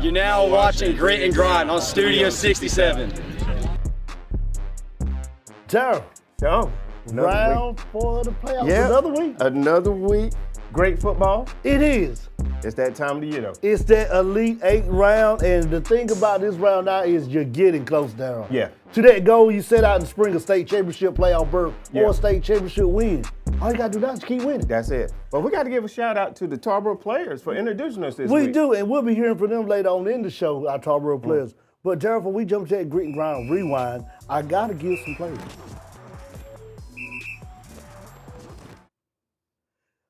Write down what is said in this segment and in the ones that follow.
You're now watching Grit and Grind on Studio 67. Daryl. So, Round 4 of the playoffs. Yeah. Another week. Another week. Great football. It is. It's that time of the year, though. It's that Elite 8 round, and the thing about this round now is you're getting close, Daryl. Yeah. To that goal you set out in the spring, a state championship playoff berth or Yeah. a state championship win. All you got to do now is keep winning. That's it. But we got to give a shout out to the Tarboro players for introducing us this week. We do, and we'll be hearing from them later on in the show, our Tarboro players. But Daryl, before we jump to that Grit and Grind rewind, I got to give some players.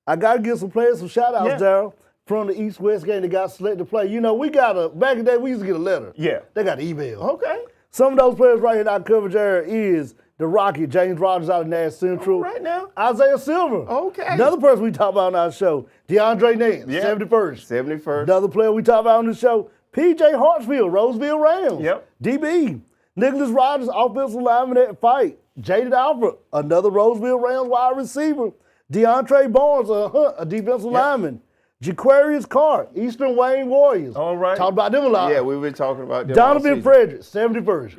I got to give some players some shout-outs, Daryl, from the East-West game that got selected to play. You know, back in the day, we used to get a letter. Yeah. They got an email. Okay. Some of those players right here in our coverage area is the Rocket, James Rogers out of Nash Central. Right now. Isaiah Silver. Okay. Another person we talk about on our show, DeAndre Nance, 71st. 71st. Another player we talk about on the show, PJ Hartsfield, Rolesville Rams. Yep. DB. Nicholas Rogers, offensive lineman at Fight. Jaded Alfred, another Rolesville Rams wide receiver. DeAndre Barnes, a defensive lineman. Jaquarius Carr, Eastern Wayne Warriors. All right. Talked about them a lot. Yeah, we've been talking about them. Donovan Frederick, 71st.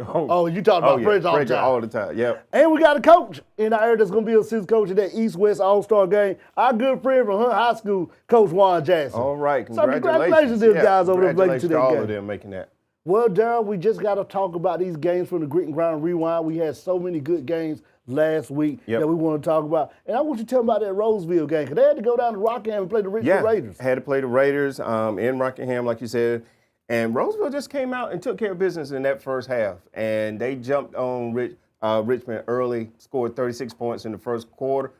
You talk about yeah. Frederick all the Frederick time. all the time, yep. And we got a coach in our area that's going to be assistant coach in that East-West All-Star game. Our good friend from Hunt High School, Coach Juan Jackson. All right, So congratulations. congratulations to the guys over there making it to Congratulations to that all game. of them making that. Well, Daryl, we just got to talk about these games from the Grit and Grind Rewind. We had so many good games last week that we want to talk about. And I want you to tell me about that Rolesville game, because they had to go down to Rockingham and play the Richmond Raiders. Had to play the Raiders in Rockingham, like you said. And Rolesville just came out and took care of business in that first half. And they jumped on Richmond early, scored 36 points in the first quarter,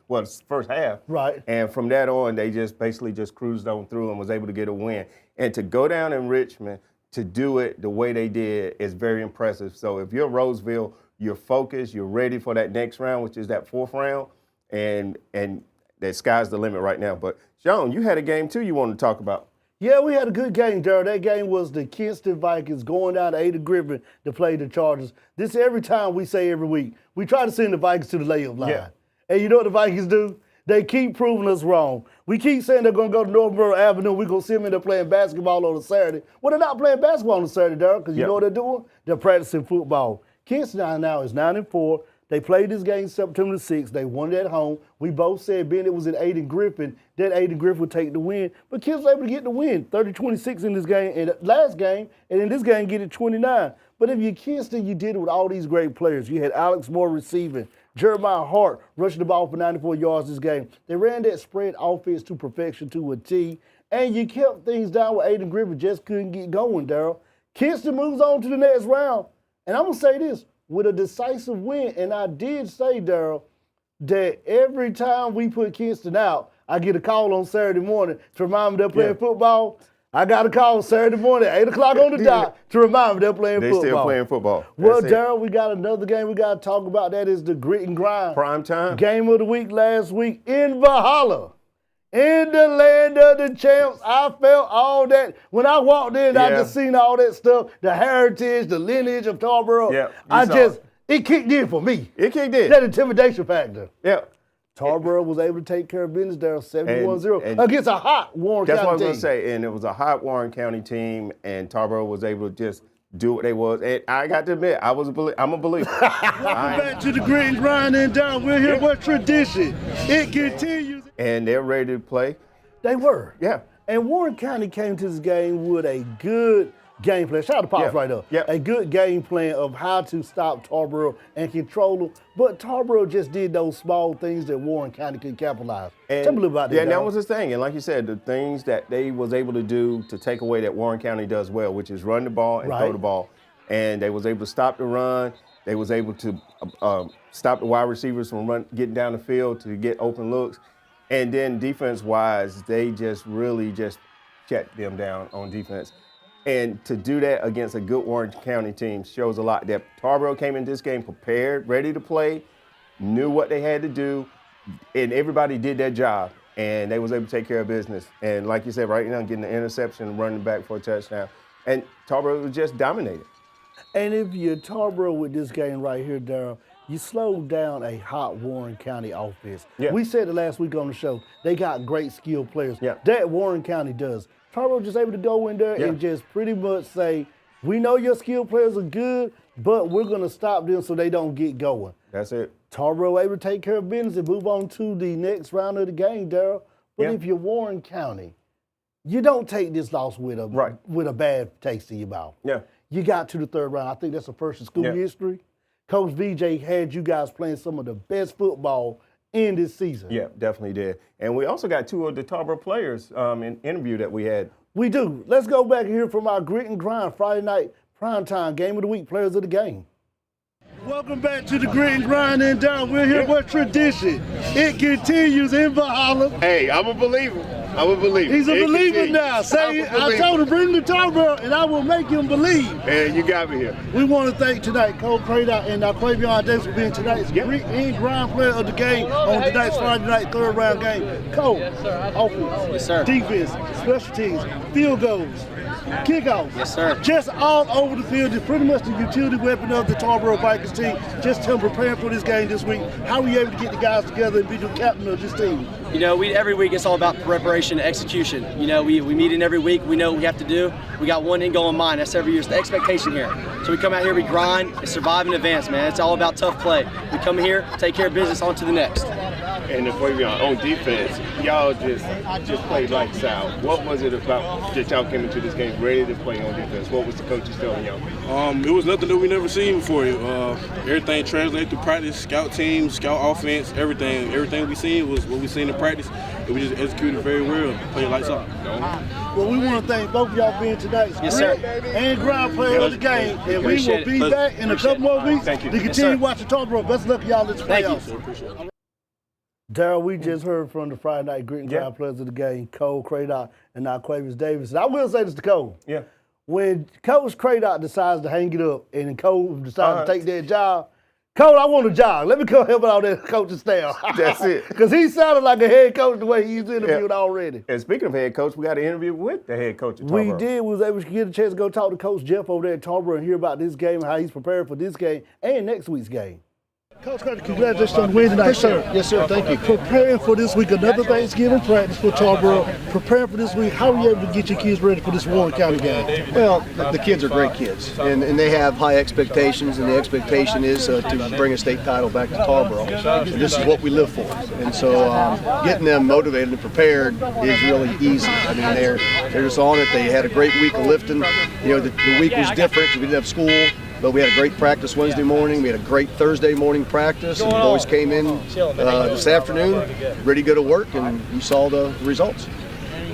first half. Right. And from that on, they just basically just cruised on through and was able to get a win. And to go down in Richmond, to do it the way they did is very impressive. So if you're Rolesville, you're focused, you're ready for that next round, which is that fourth round, and that sky's the limit right now. But, Sean, you had a game, too, you wanted to talk about. Yeah, we had a good game, Daryl. That game was the Kinston Vikings going down to Ayden Grifton to play the Chargers. This every time we say every week. We try to send the Vikings to the layup line. Yeah. And you know what the Vikings do? They keep proving us wrong. We keep saying they're going to go to Northborough Avenue. We're going to see them in there playing basketball on a Saturday. Well, they're not playing basketball on a Saturday, Daryl, because you know what they're doing? They're practicing football. Kinston now is 9-4. They played this game September the 6th. They won it at home. We both said, being it was in Ayden Grifton, that Ayden Grifton would take the win. But Kinston was able to get the win, 30-26 in this game, in the last game, and in this game get it 29. But if you're Kinston, you did it with all these great players. You had Alex Moore receiving, Jeremiah Hart rushing the ball for 94 yards this game. They ran that spread offense to perfection to a T, and you kept things down with Ayden Grifton, just couldn't get going, Daryl. Kinston moves on to the next round. And I'm going to say this, with a decisive win, and I did say, Daryl, that every time we put Kinston out, I get a call on Saturday morning to remind me they're playing football. I got a call Saturday morning, 8 o'clock on the dot, to remind me they're playing football. They still playing football. Well, Daryl, we got another game we got to talk about. That is the Grit and Grind. Prime time. Game of the week last week in Valhalla. In the land of the champs, I felt all that. When I walked in, I just seen all that stuff, the heritage, the lineage of Tarboro. Yeah, it kicked in for me. It kicked in. That intimidation factor. Yeah. Tarboro was able to take care of business there, 71-0, against a hot Warren County team. That's what I was going to say, and it was a hot Warren County team, and Tarboro was able to just do what they was. And I got to admit, I'm a believer. Welcome back to the Grit and Grind, and Daryl, we're here with tradition. It continues. And they're ready to play. They were. Yeah. And Warren County came to this game with a good game plan. Shout out to Pops right up. Yeah. A good game plan of how to stop Tarboro and control them. But Tarboro just did those small things that Warren County could capitalize. Tell me a little about that. Yeah, and that was his thing. And like you said, the things that they was able to do to take away that Warren County does well, which is run the ball and throw the ball. And they was able to stop the run. They was able to stop the wide receivers from getting down the field to get open looks. And then defense-wise, they just really just shut them down on defense. And to do that against a good Warren County team shows a lot. That Tarboro came in this game prepared, ready to play, knew what they had to do, and everybody did their job. And they was able to take care of business. And like you said, right now, getting the interception, running back for a touchdown. And Tarboro was just dominated. And if you're Tarboro with this game right here, Daryl, you slowed down a hot Warren County offense. Yeah. We said it last week on the show. They got great skilled players. Yeah. That Warren County does. Tarboro just able to go in there and just pretty much say, we know your skilled players are good, but we're going to stop them so they don't get going. That's it. Tarboro able to take care of business and move on to the next round of the game, Daryl. But if you're Warren County, you don't take this loss with a bad taste in your mouth. Yeah. You got to the third round. I think that's the first in school history. Coach VJ had you guys playing some of the best football in this season. Yeah, definitely did. And we also got two of the Tarboro players in interview that we had. We do. Let's go back and hear from our Grit and Grind Friday night primetime game of the week players of the game. Welcome back to the Grit and Grind and Down. We're here with tradition. It continues in Valhalla. Hey, I'm a believer. I'm a believer. He's a believer now. I told him, bring him to Tarboro, and I will make him believe. And you got me here. We want to thank tonight Cole Craddock and Quavion Davis for being tonight's Grit and Grind player of the game on tonight's Friday night third round game. Cole, offense, defense, special teams, field goals, kickoffs. Yes, sir. Just all over the field. It's pretty much the utility weapon of the Tarboro Vikings team. Just him preparing for this game this week. How are you able to get the guys together and be the captain of this team? You know, every week it's all about preparation and execution. You know, we meet in every week. We know what we have to do. We got one end goal in mind. That's every year. It's the expectation here. So we come out here, we grind, and survive and advance, man. It's all about tough play. We come here, take care of business, on to the next. And the Quavion on defense, y'all just played lights out. What was it about that y'all came into this game ready to play on defense? What was the coaches telling y'all? It was nothing that we never seen before. Everything translated through practice, scout team, scout offense, everything. Everything we seen was what we seen in practice. And we just executed very well, played lights out. Well, we want to thank both of y'all being tonight's Grit and Grind player of the game. And we will be back in a couple more weeks to continue watching Tarboro. Best of luck, y'all. Let's play off. Daryl, we just heard from the Friday night Grit and Grind players of the game, Cole Craddock and Quavion Davis. And I will say this to Cole. Yeah. When Coach Craddock decides to hang it up and Cole decides to take that job, Cole, I want a job. Let me come help out that coaching staff. That's it. Because he sounded like a head coach the way he's interviewed already. And speaking of head coach, we got an interview with the head coach at Tarboro. We did. We was able to get a chance to go talk to Coach Jeff over there at Tarboro and hear about this game and how he's preparing for this game and next week's game. Coach Craddock, congratulations on winning tonight, sir. Yes, sir. Thank you. Preparing for this week, another Thanksgiving practice for Tarboro. Preparing for this week, how are you able to get your kids ready for this Warren County game? Well, the kids are great kids, and they have high expectations, and the expectation is to bring a state title back to Tarboro. And this is what we live for. And so getting them motivated and prepared is really easy. I mean, they're just on it. They had a great week of lifting. You know, the week was different. We didn't have school. But we had a great practice Wednesday morning. We had a great Thursday morning practice. And the boys came in this afternoon, ready to go to work, and you saw the results.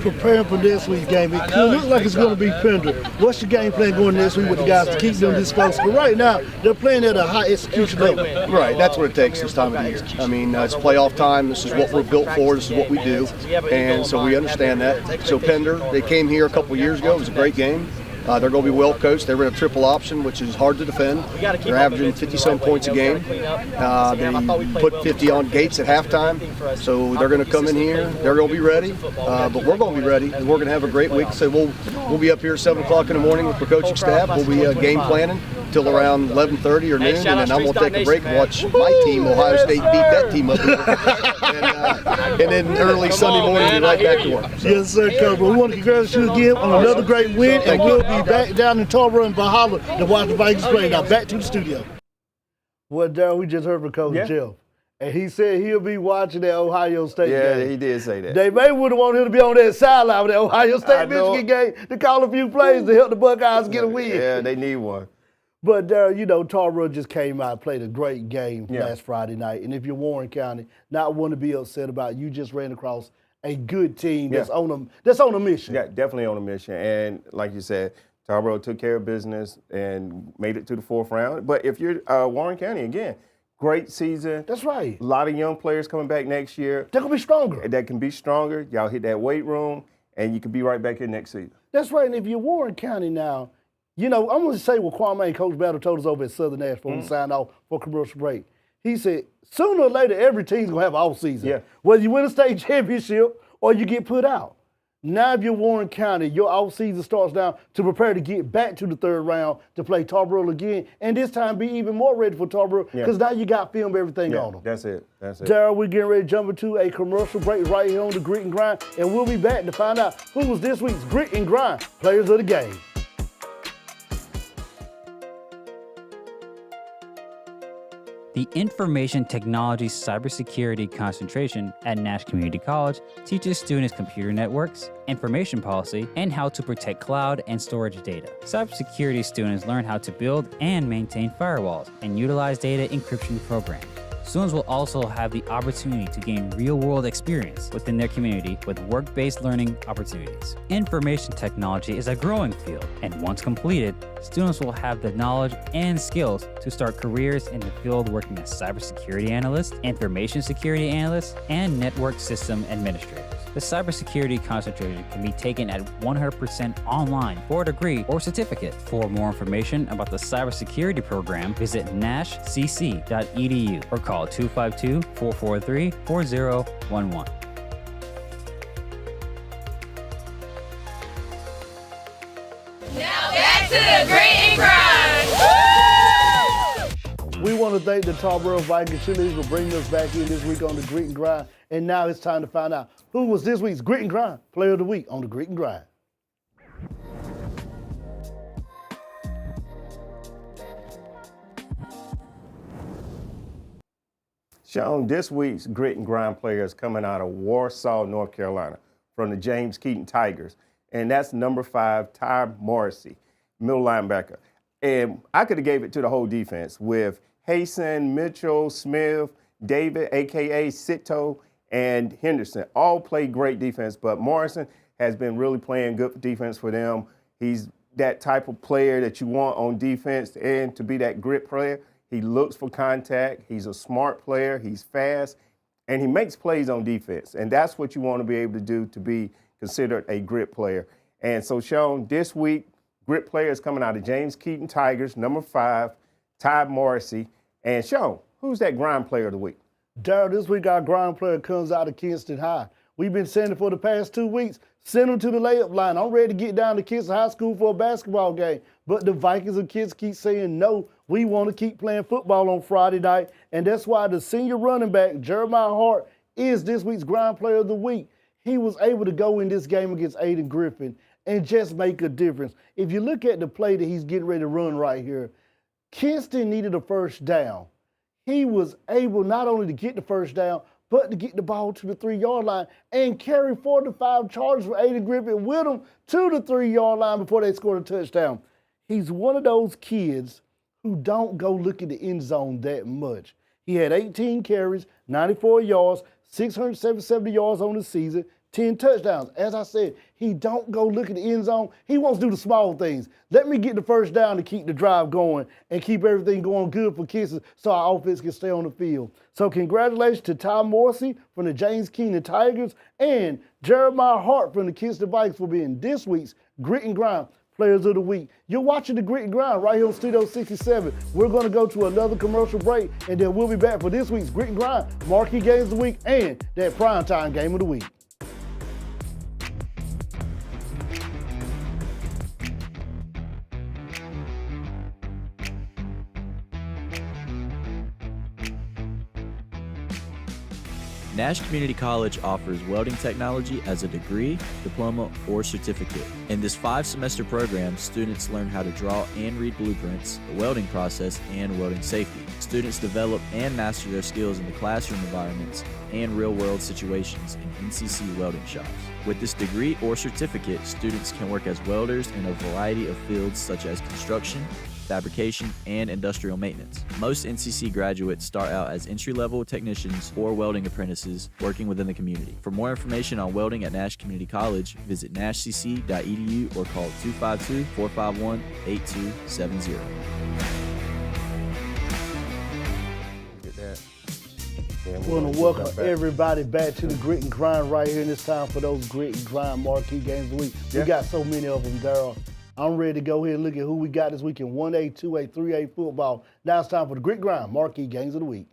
Preparing for this week's game, it could look like it's going to be Pender. What's your game plan going this week with the guys to keep them this close? But right now, they're playing at a high execution level. Right, that's what it takes this time of the year. I mean, it's playoff time. This is what we're built for. This is what we do. And so we understand that. So Pender, they came here a couple years ago. It was a great game. They're going to be well coached. They ran a triple option, which is hard to defend. They're averaging 50-some points a game. They put 50 on Gates at halftime, so they're going to come in here. They're going to be ready, but we're going to be ready, and we're going to have a great week. So we'll be up here at 7 o'clock in the morning with the coaching staff. We'll be game planning till around 11:30 or noon, and then I'm going to take a break and watch my team, Ohio State, beat that team up here. And then early Sunday morning, be right back to work. So. Yes, sir, Coach. We want to congratulate you again on another great win, and we'll be back down in Tarboro and Valhalla to watch the Vikings play. Now back to the studio. Well, Darryl, we just heard from Coach Jeff, and he said he'll be watching that Ohio State game. Yeah, he did say that. They may would have wanted him to be on that sideline with that Ohio State-Michigan game to call a few plays to help the Buckeyes get a win. Yeah, they need one. But, you know, Tarboro just came out and played a great game last Friday night. And if you're Warren County, not one to be upset about, you just ran across a good team that's on a mission. Yeah, definitely on a mission. And like you said, Tarboro took care of business and made it to the fourth round. But if you're Warren County, again, great season. That's right. A lot of young players coming back next year. They're going to be stronger. That can be stronger. Y'all hit that weight room, and you can be right back here next season. That's right. And if you're Warren County now, you know, I'm going to say what Kwame and Coach Battle told us over at Southern Nashville when we signed off for commercial break. He said, sooner or later, every team's going to have an off season. Yeah. Whether you win a state championship or you get put out. Now if you're Warren County, your off-season starts now to prepare to get back to the third round to play Tarboro again, and this time be even more ready for Tarboro because now you got film everything on them. That's it. That's it. Darryl, we're getting ready to jump into a commercial break right here on the Grit and Grind, and we'll be back to find out who was this week's Grit and Grind Players of the Game. The Information Technology Cybersecurity concentration at Nash Community College teaches students computer networks, information policy, and how to protect cloud and storage data. Cybersecurity students learn how to build and maintain firewalls and utilize data encryption programs. Students will also have the opportunity to gain real-world experience within their community with work-based learning opportunities. Information technology is a growing field, and once completed, students will have the knowledge and skills to start careers in the field working as cybersecurity analysts, information security analysts, and network system administrators. The cybersecurity concentration can be taken at 100% online for a degree or certificate. For more information about the cybersecurity program, visit nashcc.edu or call 252-443-4011. Now back to the Grit and Grind. We want to thank the Tarboro Viking cheerleaders for bringing us back in this week on the Grit and Grind. And now it's time to find out who was this week's Grit and Grind Player of the Week on the Grit and Grind. Sean, this week's Grit and Grind player is coming out of Warsaw, North Carolina, from the James Keaton Tigers. And that's number 5, Ty Morrissey, middle linebacker. And I could have gave it to the whole defense with Hasten, Mitchell, Smith, David, a.k.a. Sito, and Henderson. All played great defense, but Morrison has been really playing good defense for them. He's that type of player that you want on defense and to be that grit player. He looks for contact. He's a smart player. He's fast, and he makes plays on defense. And that's what you want to be able to do to be considered a grit player. And so, Sean, this week, grit player is coming out of James Keaton Tigers, number 5, Ty Morrissey. And, Sean, who's that grind player of the week? Darryl, this week our grind player comes out of Kinston High. We've been sending for the past 2 weeks. Send them to the layup line. I'm ready to get down to Kinston High School for a basketball game. But the Vikings and kids keep saying no. We want to keep playing football on Friday night. And that's why the senior running back, Jeremiah Hart, is this week's grind player of the week. He was able to go in this game against Ayden Grifton and just make a difference. If you look at the play that he's getting ready to run right here, Kinston needed a first down. He was able not only to get the first down, but to get the ball to the 3-yard line and carry 4 to 5 charges for Ayden Grifton with him to the 3-yard line before they scored a touchdown. He's one of those kids who don't go look at the end zone that much. He had 18 carries, 94 yards, 677 yards on the season, 10 touchdowns. As I said, he don't go look at the end zone. He wants to do the small things. Let me get the first down to keep the drive going and keep everything going good for Kinston so our offense can stay on the field. So congratulations to Ty Morrissey from the James Keaton Tigers and Jeremiah Hart from the Kinston Vikings for being this week's Grit and Grind Players of the Week. You're watching the Grit and Grind right here on Studio 67. We're going to go to another commercial break, and then we'll be back for this week's Grit and Grind Marquee Games of the Week and that primetime game of the week. Nash Community College offers welding technology as a degree, diploma, or certificate. In this 5-semester program, students learn how to draw and read blueprints, the welding process, and welding safety. Students develop and master their skills in the classroom environments and real-world situations in NCC welding shops. With this degree or certificate, students can work as welders in a variety of fields such as construction, fabrication, and industrial maintenance. Most NCC graduates start out as entry-level technicians or welding apprentices working within the community. For more information on welding at Nash Community College, visit nashcc.edu or call 252-451-8270. We want to welcome everybody back to the Grit and Grind right here, and it's time for those Grit and Grind Marquee Games of the Week. We got so many of them, Darryl. I'm ready to go ahead and look at who we got this week in 1A, 2A, 3A football. Now it's time for the Grit and Grind Marquee Games of the Week.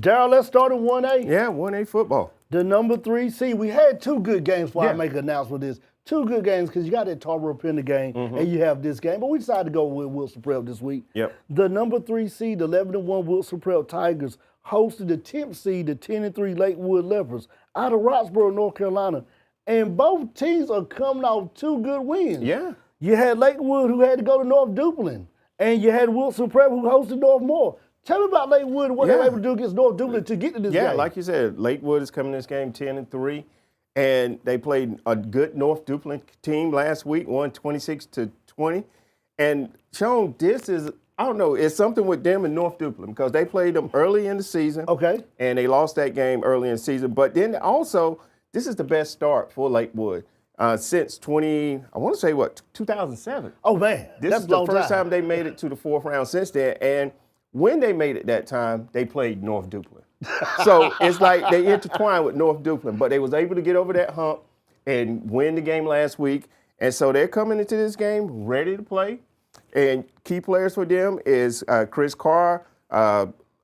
Darryl, let's start at 1A. Yeah, 1A football. The number 3 seed. We had 2 good games before I make an announcement of this. 2 good games because you got that Tarboro Pender game and you have this game. But we decided to go with Wilson Prep this week. Yep. The number 3 seed, the 11-1 Wilson Prep Tigers, hosted the 10th seed, the 10-3 Lakewood Leopards, out of Roxborough, North Carolina. And both teams are coming off 2 good wins. Yeah. You had Lakewood, who had to go to North Duplin, and you had Wilson Prep, who hosted North Moore. Tell me about Lakewood and what they were able to do against North Duplin to get to this game. Yeah, like you said, Lakewood is coming to this game 10-3, and they played a good North Duplin team last week, won 26-20. And Sean, this is, I don't know, it's something with them and North Duplin because they played them early in the season. Okay. And they lost that game early in the season. But then also, this is the best start for Lakewood since 2007. Oh, man. This is the first time they made it to the 4th round since then. And when they made it that time, they played North Duplin. So it's like they intertwined with North Duplin, but they was able to get over that hump and win the game last week. And so they're coming into this game ready to play. And key players for them is Chris Carr,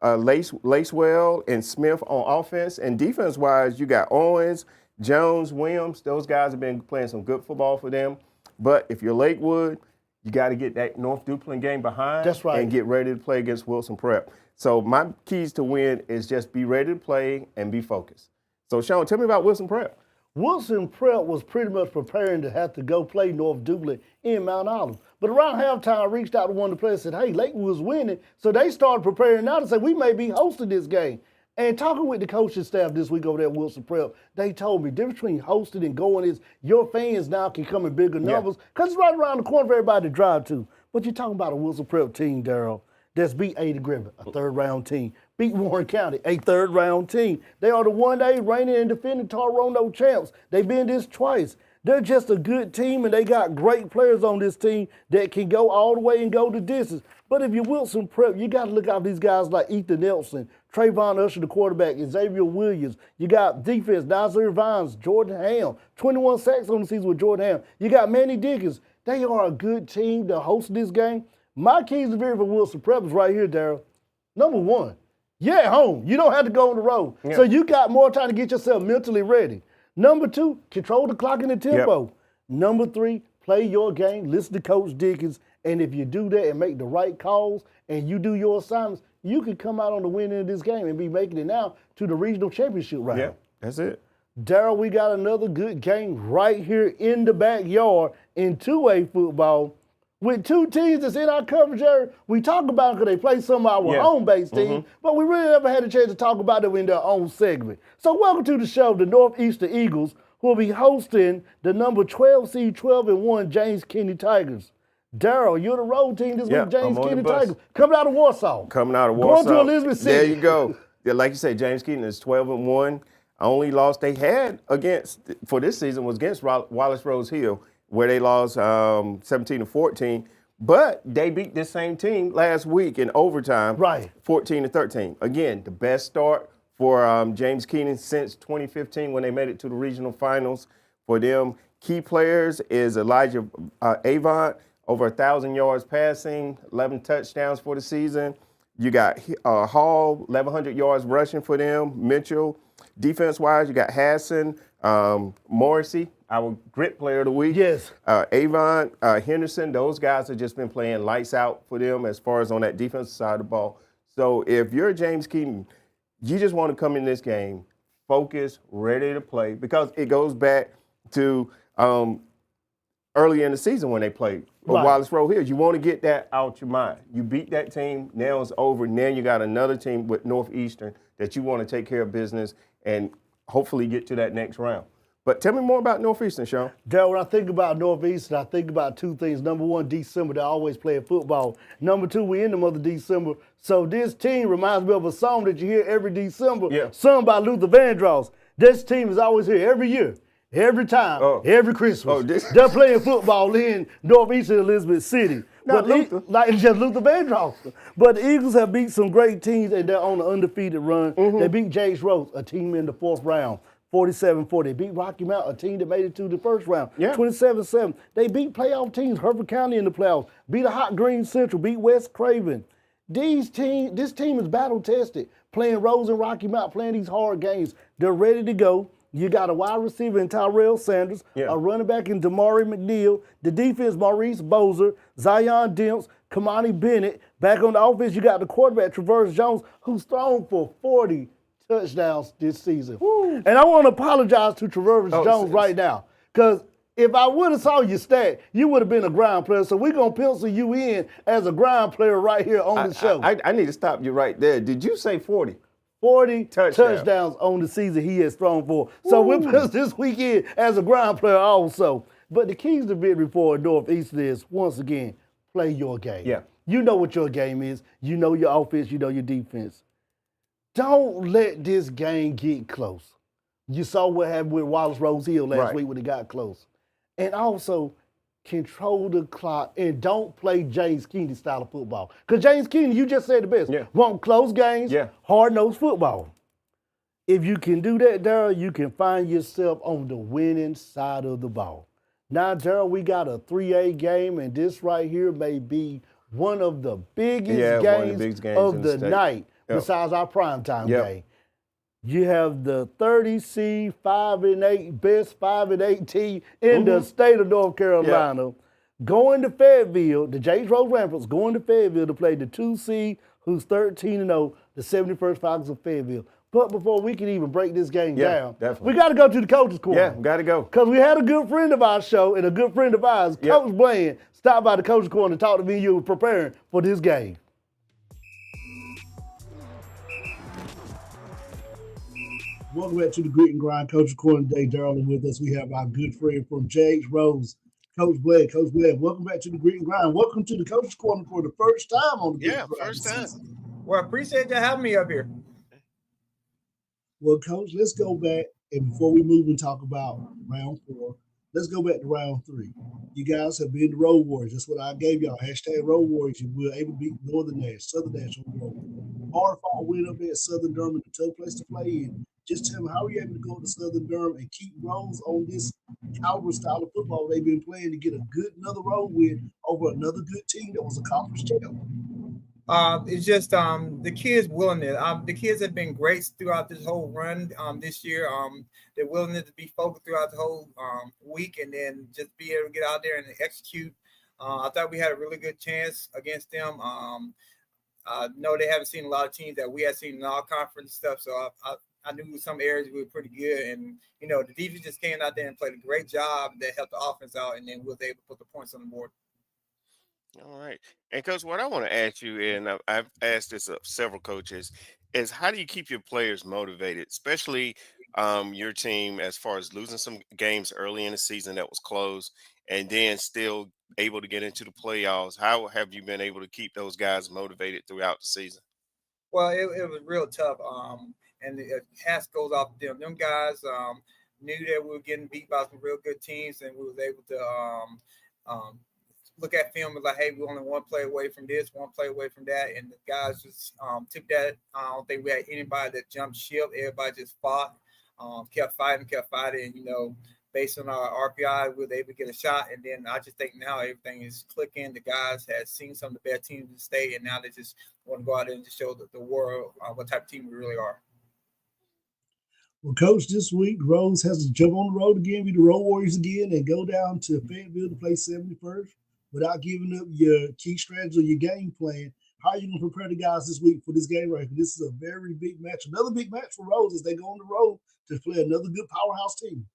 Lacewell, and Smith on offense. And defense-wise, you got Owens, Jones, Williams. Those guys have been playing some good football for them. But if you're Lakewood, you got to get that North Duplin game behind. That's right. And get ready to play against Wilson Prep. So my keys to win is just be ready to play and be focused. So, Sean, tell me about Wilson Prep. Wilson Prep was pretty much preparing to have to go play North Duplin in Mount Olive. But around halftime, I reached out to one of the players and said, hey, Lakewood's winning. So they started preparing now to say, we may be hosting this game. And talking with the coaching staff this week over there at Wilson Prep, they told me the difference between hosting and going is your fans now can come in bigger numbers because it's right around the corner for everybody to drive to. But you're talking about a Wilson Prep team, Darryl, that's beat Ayden Grifton, a 3rd-round team. Beat Warren County, a 3rd-round team. They are the 1A reigning and defending Tarboro champs. They've been this twice. They're just a good team, and they got great players on this team that can go all the way and go the distance. But if you're Wilson Prep, you got to look out these guys like Ethan Nelson, Trayvon Usher, the quarterback, Xavier Williams. You got defense, Nazir Vines, Jordan Ham, 21 sacks on the season with Jordan Ham. You got Manny Dickens. They are a good team to host this game. My keys to victory for Wilson Prep is right here, Darryl. Number 1, you're at home. You don't have to go on the road. Yeah. So you got more time to get yourself mentally ready. Number 2, control the clock and the tempo. Yep. Number 3, play your game, listen to Coach Dickens, and if you do that and make the right calls and you do your assignments, you can come out on the winning of this game and be making it now to the regional championship round. Yeah, that's it. Darryl, we got another good game right here in the backyard in 2A football. With 2 teams that's in our coverage area, we talk about them because they play some of our home-based teams, but we really never had a chance to talk about them in their own segment. So welcome to the show, the Northeastern Eagles, who will be hosting the number 12 seed 12-1 James County Tigers. Darryl, you're the road team this week, James County Tigers, coming out of Warsaw. Coming out of Warsaw. Going to Elizabeth City. There you go. Yeah, like you said, James Kenan is 12-1. Only loss they had for this season was against Wallace Rose Hill, where they lost 17-14. But they beat this same team last week in overtime, 14-13. Again, the best start for James Kenan since 2015 when they made it to the regional finals. For them, key players is Elijah Avant, over 1,000 yards passing, 11 touchdowns for the season. You got Hall, 1,100 yards rushing for them. Mitchell. Defense-wise, you got Hassan, Morrissey, our grit player of the week. Yes. Avon, Henderson, those guys have just been playing lights out for them as far as on that defensive side of the ball. So if you're James Kenan, you just want to come in this game, focus, ready to play, because it goes back to early in the season when they played Wallace Road Hills. You want to get that out your mind. You beat that team, now it's over. Now you got another team with Northeastern that you want to take care of business and hopefully get to that next round. But tell me more about Northeastern, Sean. Darryl, when I think about Northeastern, I think about 2 things. Number 1, December, they always play football. Number 2, we in the month of December. So this team reminds me of a song that you hear every December, sung by Luther Vandross. This team is always here every year, every time, every Christmas. They're playing football in Northeastern Elizabeth City. Not Luther. Like it's just Luther Vandross. But the Eagles have beat some great teams, and they're on an undefeated run. They beat James Rose, a team in the 4th round, 47-40. They beat Rocky Mount, a team that made it to the 1st round, 27-7. They beat playoff teams, Hereford County in the playoffs, beat a hot Green Central, beat West Craven. This team is battle-tested. playing Rose and Rocky Mount, playing these hard games. They're ready to go. You got a wide receiver in Tyrell Sanders, a running back in Damari McNeil, the defense Maurice Bozer, Zion Demps, Kamani Bennett. Back on the offense, you got the quarterback Traverse Jones, who's thrown for 40 touchdowns this season. Woo. And I want to apologize to Traverse Jones right now, because if I would have saw your stat, you would have been a ground player. So we're going to pencil you in as a ground player right here on the show. I need to stop you right there. Did you say 40? 40 touchdowns on the season he has thrown for. So we'll put this weekend as a ground player also. But the keys to victory for Northeastern is, once again, play your game. Yeah. You know what your game is. You know your offense. You know your defense. Don't let this game get close. You saw what happened with Wallace Rose Hill last week when it got close. And also, control the clock and don't play James Keeney style of football. Because James Keeney, you just said the best. Want close games, hard-nosed football. If you can do that, Darryl, you can find yourself on the winning side of the ball. Now, Darryl, we got a 3A game, and this right here may be one of the biggest games of the night, besides our primetime game. You have the 30C 5-8 best 5-8 team in the state of North Carolina going to Fayetteville. The James Rose Ramparts going to Fayetteville to play the 2C, who's 13-0, the 71st Falcons of Fayetteville. But before we can even break this game down, we got to go to the coach's corner. Yeah, got to go. Because we had a good friend of our show and a good friend of ours, Coach Bland, stop by the coach's corner and talk to me and you preparing for this game. Welcome back to the Grit and Grind Coach's Corner today. Darryl with us. We have our good friend from James Rose, Coach Bled. Coach Bled, welcome back to the Grit and Grind. Welcome to the Coach's Corner for the first time on the Grit and Grind. First time. Well, I appreciate you having me up here. Well, Coach, let's go back, and before we move and talk about round 4, let's go back to round 3. You guys have been the Road Warriors. That's what I gave y'all. Hashtag Road Warriors. You were able to beat Northern Nash, Southern Nash on the road. Hard-fought win up there at Southern Durham, a tough place to play in. Just tell me, how are you able to go to Southern Durham and keep Rose on this caliber style of football they've been playing to get another road win over another good team that was a conference champion? It's just the kids' willingness. The kids have been great throughout this whole run this year. Their willingness to be focused throughout the whole week and then just be able to get out there and execute. I thought we had a really good chance against them. No, they haven't seen a lot of teams that we had seen in all conference stuff, so I knew some areas we were pretty good, and the defense just came out there and played a great job that helped the offense out, and then we was able to put the points on the board. All right. And Coach, what I want to ask you, and I've asked this of several coaches, is how do you keep your players motivated, especially your team, as far as losing some games early in the season that was close, and then still able to get into the playoffs? How have you been able to keep those guys motivated throughout the season? Well, it was real tough. And the hat goes off to them. Them guys knew that we were getting beat by some real good teams, and we was able to look at film and like, hey, we're only one play away from this, one play away from that, and the guys just took that. I don't think we had anybody that jumped ship. Everybody just fought, kept fighting, and based on our RPI, we were able to get a shot. And then I just think now everything is clicking. The guys had seen some of the best teams in the state, and now they just want to go out there and just show the world what type of team we really are. Well, Coach, this week, Rose has to jump on the road again, be the Road Warriors again, and go down to Fayetteville to play 71st without giving up your key strategy or your game plan. How are you going to prepare the guys this week for this game right here? This is a very big match. Another big match for Rose as they go on the road to play another good powerhouse team.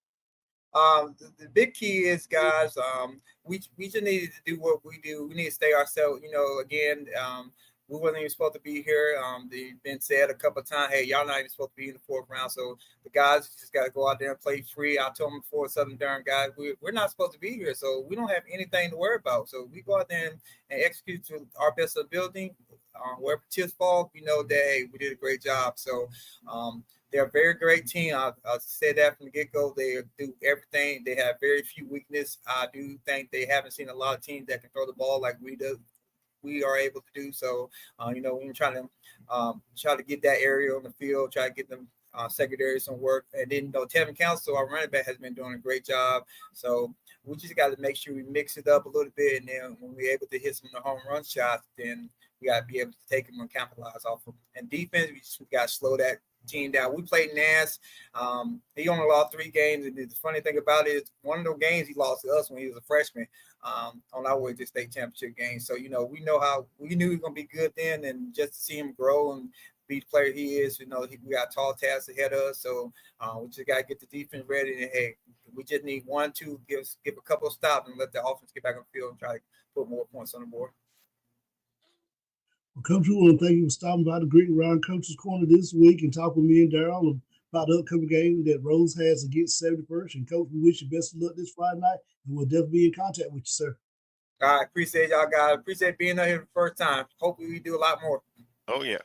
The big key is, guys, we just needed to do what we do. We need to stay ourselves. Again, we wasn't even supposed to be here. They've been said a couple of times, hey, y'all not even supposed to be in the 4th round. So the guys just got to go out there and play free. I told them before, Southern Durham guys, we're not supposed to be here. So we don't have anything to worry about. So we go out there and execute to our best ability. Wherever tips fall, we know that, hey, we did a great job. So they're a very great team. I said that from the get-go. They do everything. They have very few weaknesses. I do think they haven't seen a lot of teams that can throw the ball like we do. We are able to do so. We're trying to get that area on the field, try to get them secondary some work. And then, Tevin Council, our running back, has been doing a great job. So we just got to make sure we mix it up a little bit, and then when we're able to hit some of the home run shots, then we got to be able to take them and capitalize off them. And defense, we got to slow that team down. We played Nance. He only lost 3 games, and the funny thing about it is one of those games he lost to us when he was a freshman on our way to state championship game. So, we knew he was going to be good then, and just to see him grow and be the player he is, we got tall tasks ahead of us. So we just got to get the defense ready, and hey, we just need 1-2, give a couple of stops and let the offense get back on the field and try to put more points on the board. Well, Coach, we want to thank you for stopping by the Greeting Around Coach's Corner this week and talk with me and Daryl about the upcoming game that Rose has against 71st. And, Coach, we wish you best of luck this Friday night, and we'll definitely be in contact with you, sir. All right. Appreciate y'all, guys. Appreciate being here the first time. Hopefully we do a lot more. Oh, yeah.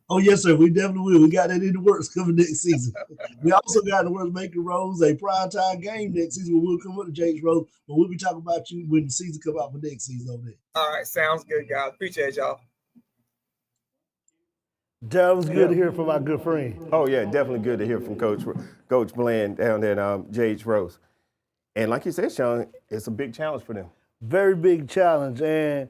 Oh, yes, sir. We definitely will. We got that in the works coming next season. We also got in the works making Rose a primetime game next season. We'll come up to James Rose, but we'll be talking about you when the season comes out for next season over there. All right. Sounds good, guys. Appreciate y'all. Daryl, was good to hear from our good friend. Oh, yeah, definitely good to hear from Coach Bland down there at J.H. Rose. And like you said, Sean, it's a big challenge for them. Very big challenge. And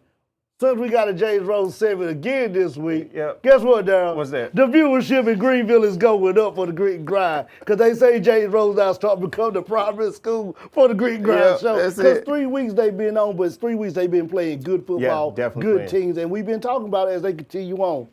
since we got a J.H. Rose 7 again this week, guess what, Daryl? What's that? The viewership in Greenville is going up for the Greek Grind, because they say J.H. Rose now start to become the primary school for the Greek Grind show. Because 3 weeks they've been on, but it's 3 weeks they've been playing good football, good teams, and we've been talking about it as they continue on.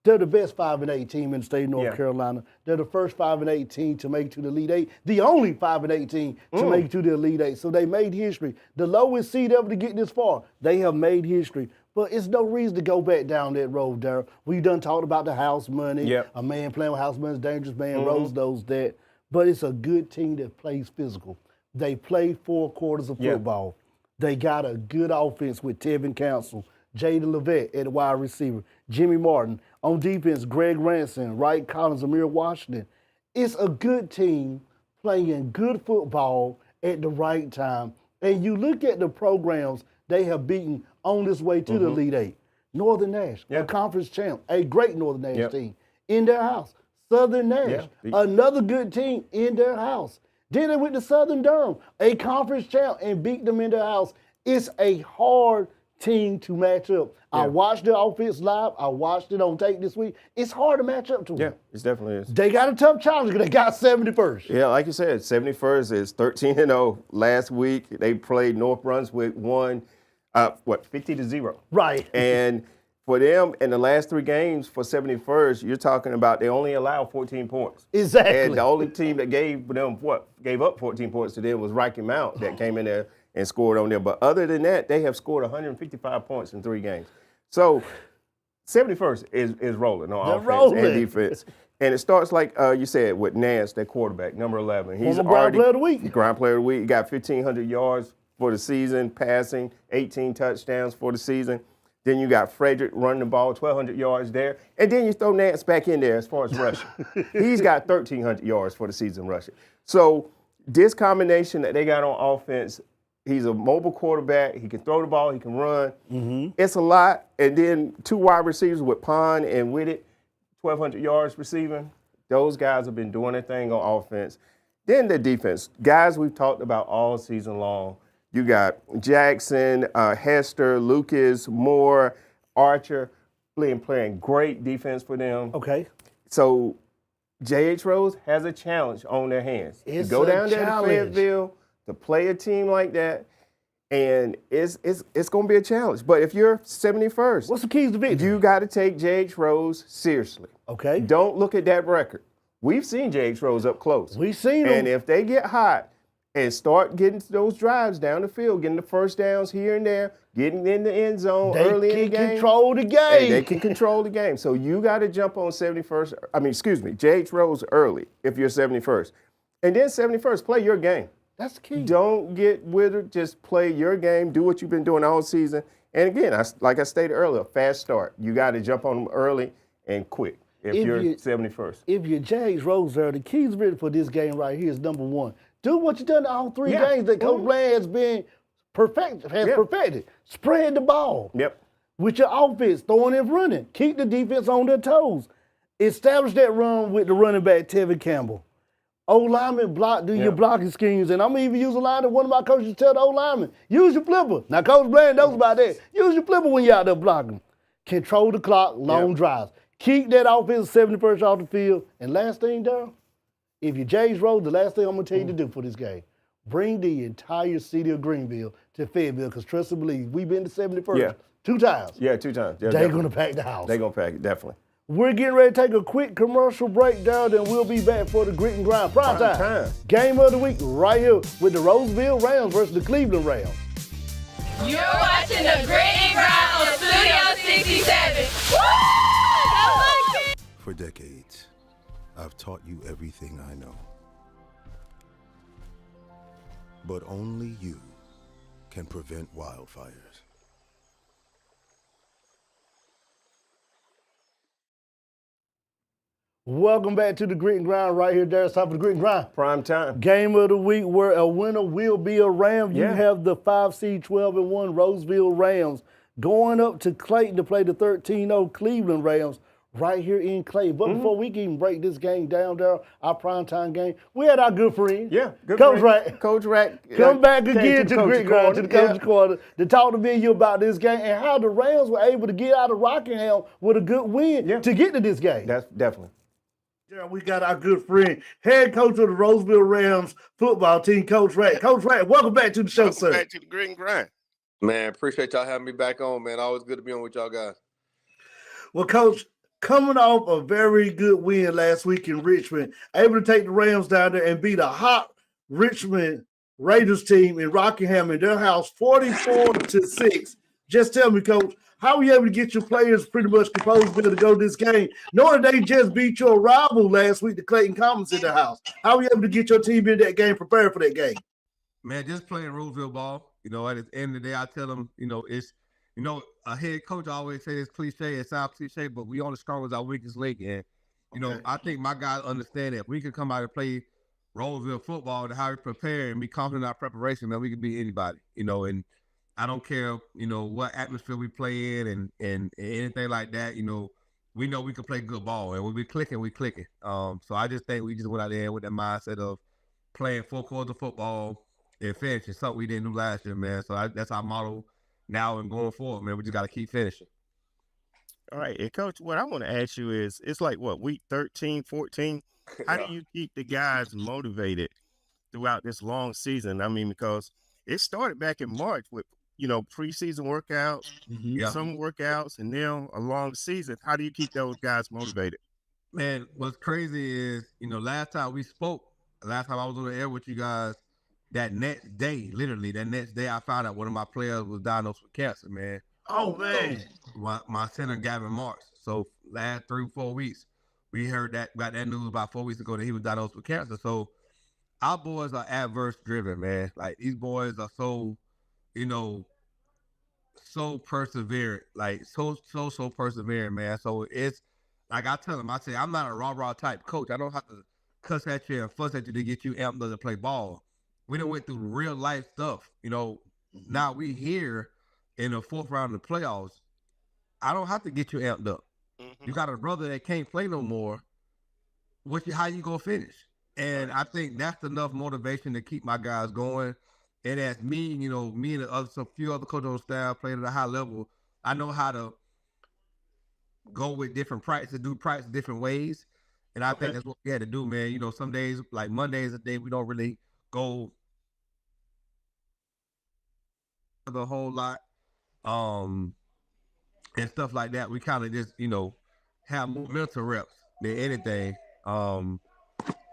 They're the best 5-8 team in the state of North Carolina. They're the first 5-8 team to make it to the Elite Eight, the only 5-8 team to make it to the Elite Eight. So they made history. The lowest seed ever to get this far, they have made history. But it's no reason to go back down that road, Daryl. We done talked about the house money. A man playing with house money is a dangerous man. Rose knows that. But it's a good team that plays physical. They play 4 quarters of football. They got a good offense with Tevin Council, Jaden Levette at the wide receiver, Jimmy Martin. On defense, Greg Ranson, Wright Collins, Amir Washington. It's a good team playing good football at the right time. And you look at the programs they have beaten on this way to the Elite Eight. Northern Nash, a conference champ, a great Northern Nash team in their house. Southern Nash, another good team in their house. Then they went to Southern Durham, a conference champ, and beat them in their house. It's a hard team to match up. I watched the offense live. I watched it on tape this week. It's hard to match up to them. Yeah, it definitely is. They got a tough challenge because they got 71st. Yeah, like you said, 71st is 13-0. Last week, they played North Brunswick, won, 50-0. Right. And for them, in the last 3 games for 71st, you're talking about they only allowed 14 points. Exactly. And the only team that gave up 14 points to them was Rocky Mount that came in there and scored on them. But other than that, they have scored 155 points in 3 games. So 71st is rolling on offense and defense. And it starts, like you said, with Nance, that quarterback, number 11. He's ground player of the week. Ground player of the week. He got 1,500 yards for the season, passing, 18 touchdowns for the season. Then you got Frederick running the ball, 1,200 yards there. And then you throw Nance back in there as far as rushing. He's got 1,300 yards for the season rushing. So this combination that they got on offense, he's a mobile quarterback. He can throw the ball. He can run. It's a lot. And then 2 wide receivers with Pond and Whitted, 1,200 yards receiving. Those guys have been doing their thing on offense. Then the defense. Guys we've talked about all season long. You got Jackson, Hester, Lucas, Moore, Archer playing great defense for them. Okay. So J.H. Rose has a challenge on their hands. It's to go down a there to challenge. Fayetteville, to play a team like that, and it's going to be a challenge. But if you're 71st, what's the keys to victory? You got to take J.H. Rose seriously. Okay. Don't look at that record. We've seen J.H. Rose up close. We've seen him. And if they get hot and start getting those drives down the field, getting the first downs here and there, getting in the end zone early in the game. They can control the game. Hey, they can control the game. So you got to jump on J.H. Rose early if you're 71st. And then 71st, play your game. That's key. Don't get withered. Just play your game. Do what you've been doing all season. And again, like I stated earlier, fast start. You got to jump on them early and quick if you're 71st. If you're J.H. Rose there, the keys really for this game right here is number 1. Do what you've done in all 3 games that Coach Bland has been perfected. Spread the ball. With your offense, throwing and running. Keep the defense on their toes. Establish that run with the running back, Tevin Campbell. O-lineman do your blocking schemes. And I'm even using a line that one of my coaches tell the O-lineman, use your flipper. Now, Coach Bland knows about that. Use your flipper when you're out there blocking. Control the clock, long drives. Keep that offense 71st off the field. And last thing, Darryl, if you're James Rhodes, the last thing I'm going to tell you to do for this game, bring the entire city of Greenville to Fayetteville, because trust and believe, we've been to 71st 2 times. Yeah, 2 times. Yeah, they're going to pack the house. They're going to pack it, definitely. We're getting ready to take a quick commercial break, Darryl, then we'll be back for the Grit and Grind prime time. Game of the week right here with the Rolesville Rams versus the Cleveland Rams. You're watching the Grit and Grind on Studio 67. Woo! For decades, I've taught you everything I know. But only you can prevent wildfires. Welcome back to the Grit and Grind right here, Darryl. It's time for the Grit and Grind. Prime time. Game of the week where a winner will be a Ram. You have the 5 seed 12-1 Rolesville Rams going up to Clayton to play the 13-0 Cleveland Rams right here in Clayton. But before we can even break this game down, Darryl, our primetime game, we had our good friend. Coach Rack. Coach Rack. Come back again to the Grit and Grind, to the coach's corner, to talk to me and you about this game and how the Rams were able to get out of Rockingham with a good win to get to this game. That's definitely. Yeah, we got our good friend, head coach of the Rolesville Rams football team, Coach Rack. Coach Rack, welcome back to the show, sir. Welcome back to the Grit and Grind. Man, appreciate y'all having me back on, man. Always good to be on with y'all guys. Well, Coach, coming off a very good win last week in Richmond, able to take the Rams down there and beat a hot Richmond Raiders team in Rockingham in their house 44-6. Just tell me, Coach, how were you able to get your players pretty much composed to go to this game, knowing they just beat your rival last week, the Clayton Commons, in their house? How were you able to get your team in that game, prepared for that game? Man, just playing Rolesville ball. You know, at the end of the day, I tell them, it's, a head coach always say this cliche. It sounds cliche, but we only strong as our weakest link. And, I think my guys understand that. If we can come out and play Rolesville football, to how we prepare and be confident in our preparation, man, we can beat anybody, and I don't care, what atmosphere we play in and anything like that. We know we can play good ball, and when we clicking, we clicking. So I just think we just went out there with that mindset of playing 4 quarters of football and finishing, something we didn't do last year, man. So that's our model now and going forward, man. We just got to keep finishing. All right, and Coach, what I want to ask you is, it's like, week 13, 14? How do you keep the guys motivated throughout this long season? I mean, because it started back in March with preseason workouts, some workouts, and then a long season. How do you keep those guys motivated? Man, what's crazy is, last time we spoke, last time I was on the air with you guys, that next day, I found out one of my players was diagnosed with cancer, man. Oh, man. My center, Gavin Marks. So last 3-4 weeks, we got that news about 4 weeks ago that he was diagnosed with cancer. So our boys are adverse driven, man. Like, these boys are so so perseverant, like so perseverant, man. So it's like I tell them, I say, I'm not a rah-rah type coach. I don't have to cuss at you and fuss at you to get you amped up to play ball. We done went through real life stuff. Now we here in the 4th round of the playoffs. I don't have to get you amped up. You got a brother that can't play no more. How you gonna finish? And I think that's enough motivation to keep my guys going. And as me, me and a few other coaches on staff playing at a high level, I know how to go with different practices, do practice different ways. And I think that's what we had to do, man. Some days, like Monday is a day we don't really go the whole lot and stuff like that. We kind of just, have more mental reps than anything. Can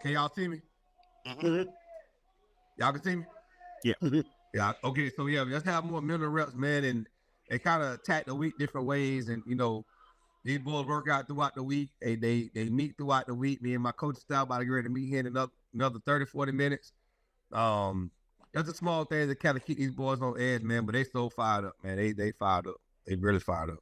y'all see me? Y'all can see me? Yeah. Okay. So let's have more mental reps, man, and kind of attack the week different ways. And these boys work out throughout the week. They meet throughout the week. Me and my coach staff about to get ready to meet here in another 30-40 minutes. That's the small things that kind of keep these boys on edge, man. But they so fired up, man. They fired up. They really fired up.